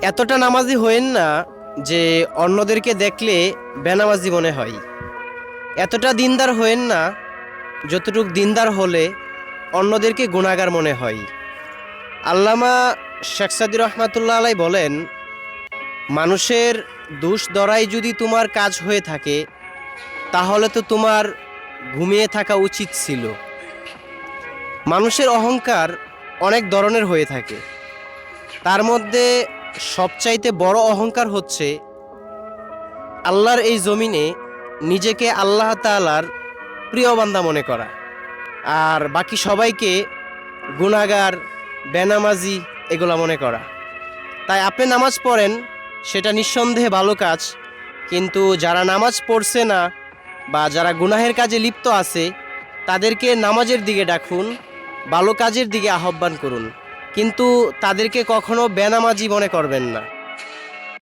এতটা নামাজি হয়েন না যে অন্যদেরকে দেখলে বেনামাজি মনে হয়। এতটা দিনদার হয়েন না যতটুক দিনদার হলে অন্যদেরকে গুনাহগার মনে হয়। আল্লামা শেখ সাদি রহমাতুল্লাহ আলাই বলেন, মানুষের দোষ ধরাই যদি তোমার কাজ হয়ে থাকে তাহলে তো তোমার ঘুমিয়ে থাকা উচিত ছিল। মানুষের অহংকার অনেক ধরনের হয়ে থাকে, তার মধ্যে সবচাইতে বড় অহংকার হচ্ছে আল্লাহর এই জমিনে নিজেকে আল্লাহ তাআলার প্রিয় বান্দা মনে করা, আর বাকি সবাইকে গুনাহগার, বেনামাজি এগুলা মনে করা। তাই আপনি নামাজ পড়েন, সেটা নিঃসন্দেহে ভালো কাজ, কিন্তু যারা নামাজ পড়ছে না বা যারা গুনাহের কাজে লিপ্ত আছে তাদেরকে নামাজের দিকে ডাকুন, ভালো কাজের দিকে আহ্বান করুন, কিন্তু তাদেরকে কখনো বেনামাজি মনে করবেন না।